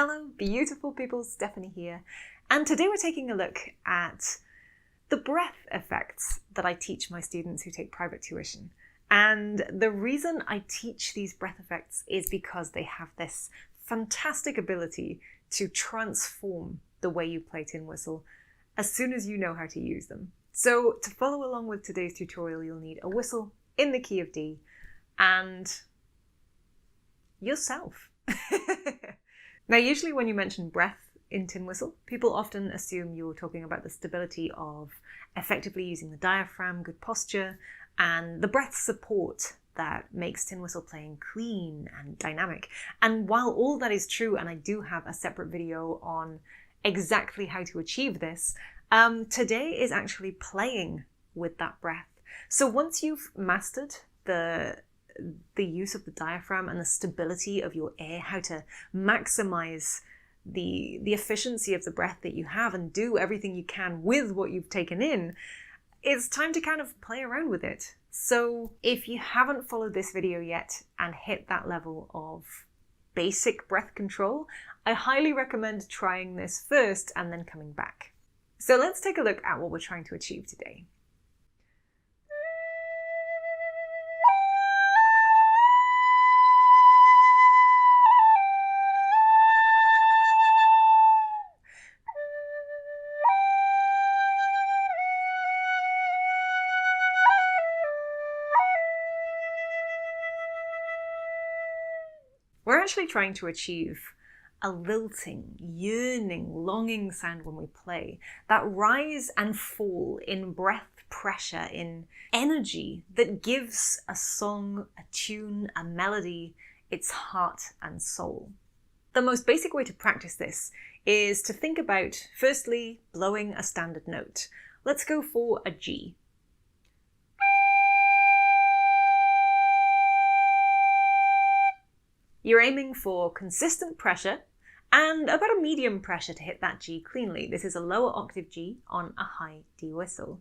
Hello, beautiful people, Stephanie here, and today we're taking a look at the breath effects that I teach my students who take private tuition. And the reason I teach these breath effects is because they have this fantastic ability to transform the way you play tin whistle as soon as you know how to use them. So to follow along with today's tutorial, you'll need a whistle in the key of D and yourself. Now, usually when you mention breath in tin whistle, people often assume you're talking about the stability of effectively using the diaphragm, good posture, and the breath support that makes tin whistle playing clean and dynamic. And while all that is true, and I do have a separate video on exactly how to achieve this, today is actually playing with that breath. So once you've mastered the use of the diaphragm and the stability of your air, how to maximize the efficiency of the breath that you have and do everything you can with what you've taken in, it's time to kind of play around with it. So if you haven't followed this video yet and hit that level of basic breath control, I highly recommend trying this first and then coming back. So let's take a look at what we're trying to achieve today. We're actually trying to achieve a lilting, yearning, longing sound when we play. That rise and fall in breath pressure, in energy that gives a song, a tune, a melody, its heart and soul. The most basic way to practice this is to think about, firstly, blowing a standard note. Let's go for a G. You're aiming for consistent pressure and about a medium pressure to hit that G cleanly. This is a lower octave G on a high D whistle.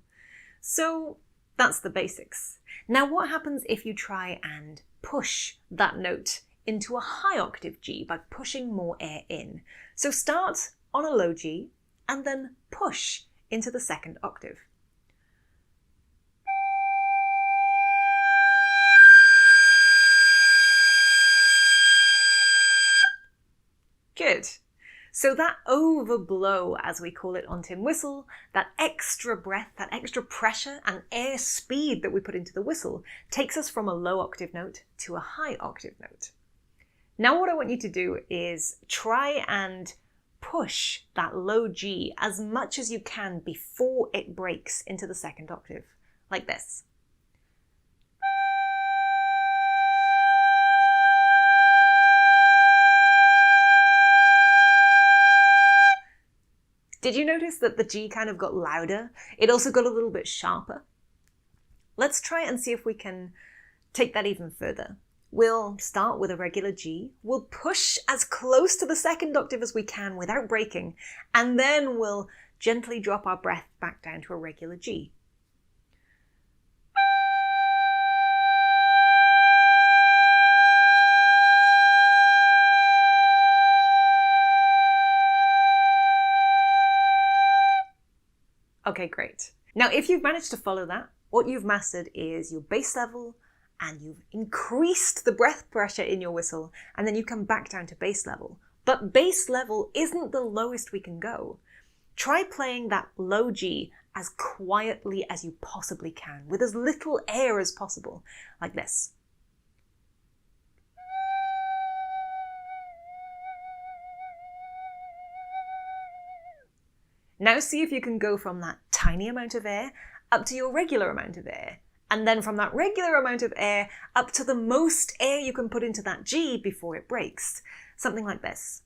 So that's the basics. Now what happens if you try and push that note into a high octave G by pushing more air in? So start on a low G and then push into the second octave. Good. So that overblow, as we call it on tin whistle, that extra breath, that extra pressure and air speed that we put into the whistle takes us from a low octave note to a high octave note. Now what I want you to do is try and push that low G as much as you can before it breaks into the second octave, like this. Did you notice that the G kind of got louder? It also got a little bit sharper. Let's try and see if we can take that even further. We'll start with a regular G. We'll push as close to the second octave as we can without breaking, and then we'll gently drop our breath back down to a regular G. Okay, great. Now, if you've managed to follow that, what you've mastered is your bass level and you've increased the breath pressure in your whistle, and then you come back down to bass level. But bass level isn't the lowest we can go. Try playing that low G as quietly as you possibly can, with as little air as possible, like this. Now see if you can go from that tiny amount of air up to your regular amount of air, and then from that regular amount of air up to the most air you can put into that G before it breaks. Something like this.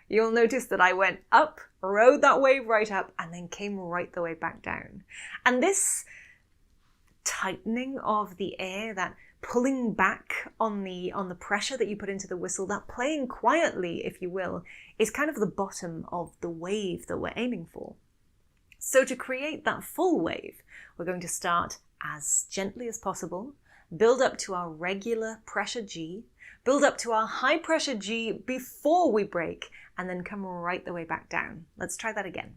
You'll notice that I went up, rode that wave right up, and then came right the way back down. And this tightening of the air, that pulling back on the pressure that you put into the whistle, that playing quietly, if you will, is kind of the bottom of the wave that we're aiming for. So to create that full wave, we're going to start as gently as possible, build up to our regular pressure G, build up to our high pressure G before we break, and then come right the way back down. Let's try that again.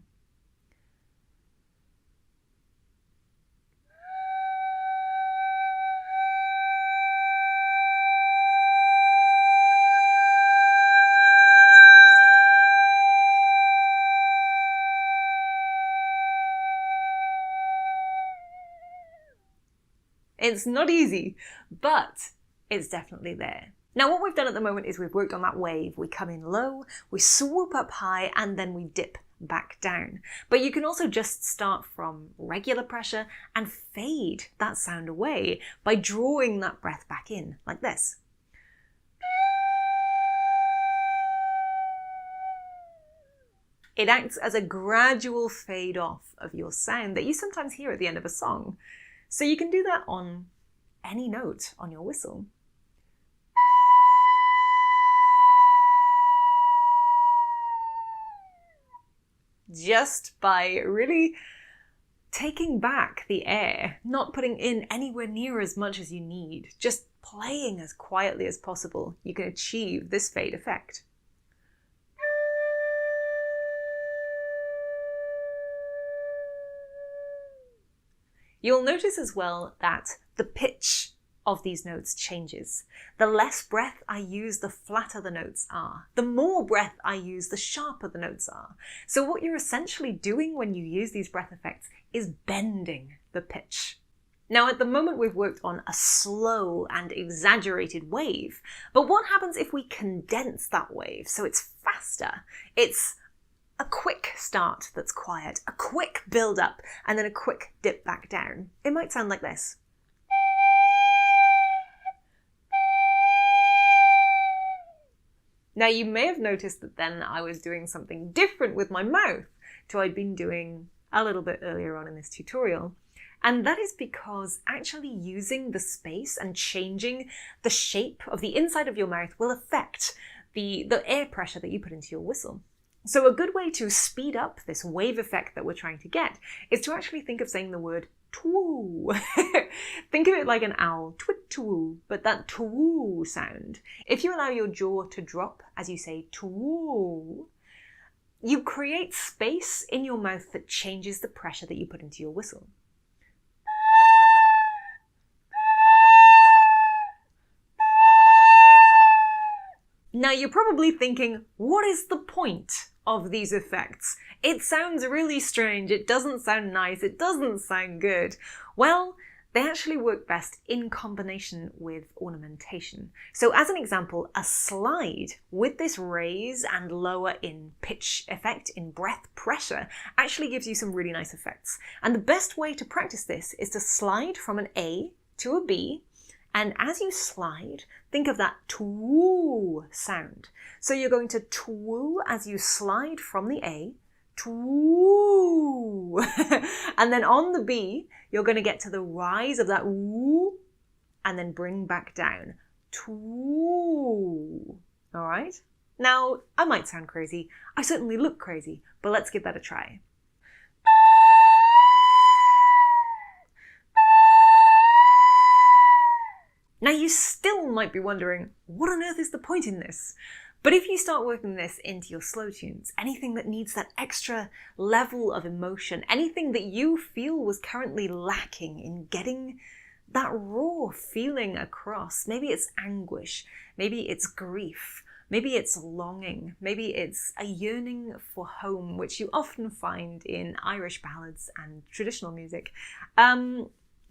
It's not easy, but it's definitely there. Now what we've done at the moment is we've worked on that wave. We come in low, we swoop up high, and then we dip back down. But you can also just start from regular pressure and fade that sound away by drawing that breath back in, like this. It acts as a gradual fade off of your sound that you sometimes hear at the end of a song. So you can do that on any note on your whistle. Just by really taking back the air, not putting in anywhere near as much as you need, just playing as quietly as possible, you can achieve this fade effect. You'll notice as well that the pitch of these notes changes. The less breath I use, the flatter the notes are. The more breath I use, the sharper the notes are. So what you're essentially doing when you use these breath effects is bending the pitch. Now at the moment we've worked on a slow and exaggerated wave, but what happens if we condense that wave so it's faster? It's a quick start that's quiet, a quick build up, and then a quick dip back down. It might sound like this. Now you may have noticed that then I was doing something different with my mouth to what I'd been doing a little bit earlier on in this tutorial. And that is because actually using the space and changing the shape of the inside of your mouth will affect the air pressure that you put into your whistle. So a good way to speed up this wave effect that we're trying to get is to actually think of saying the word twoo. Think of it like an owl, twit twoo, but that twoo sound. If you allow your jaw to drop as you say twoo, you create space in your mouth that changes the pressure that you put into your whistle. Now you're probably thinking, what is the point of these effects? It sounds really strange, it doesn't sound nice, it doesn't sound good. Well, they actually work best in combination with ornamentation. So as an example, a slide with this raise and lower in pitch effect, in breath pressure, actually gives you some really nice effects. And the best way to practice this is to slide from an A to a B, and as you slide, think of that twoo sound. So you're going to twoo as you slide from the A, twoo. And then on the B, you're going to get to the rise of that woo, and then bring back down. Twoo. All right? Now, I might sound crazy. I certainly look crazy, but let's give that a try. Now you still might be wondering, what on earth is the point in this? But if you start working this into your slow tunes, anything that needs that extra level of emotion, anything that you feel was currently lacking in getting that raw feeling across, maybe it's anguish, maybe it's grief, maybe it's longing, maybe it's a yearning for home, which you often find in Irish ballads and traditional music.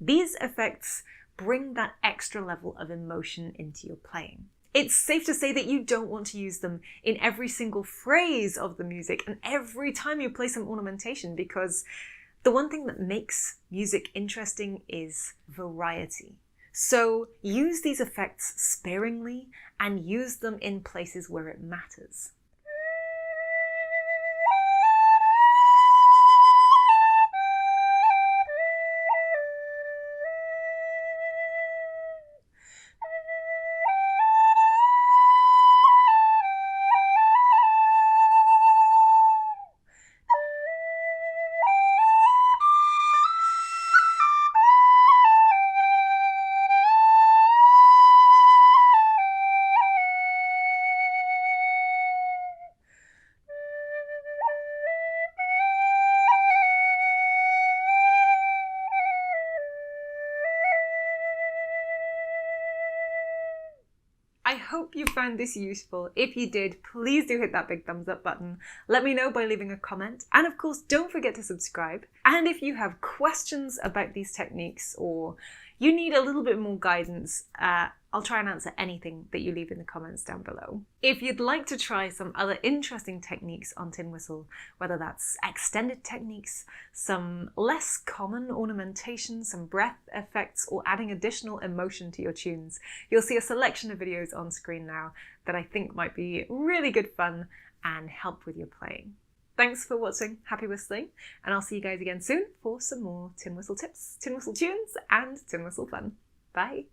These effects bring that extra level of emotion into your playing. It's safe to say that you don't want to use them in every single phrase of the music and every time you play some ornamentation, because the one thing that makes music interesting is variety. So use these effects sparingly and use them in places where it matters. hope you found this useful. If you did, please do hit that big thumbs up button. Let me know by leaving a comment. And of course, don't forget to subscribe. And if you have questions about these techniques or you need a little bit more guidance, I'll try and answer anything that you leave in the comments down below. If you'd like to try some other interesting techniques on tin whistle, whether that's extended techniques, some less common ornamentation, some breath effects, or adding additional emotion to your tunes, you'll see a selection of videos on screen now that I think might be really good fun and help with your playing. Thanks for watching, happy whistling, and I'll see you guys again soon for some more tin whistle tips, tin whistle tunes, and tin whistle fun. Bye!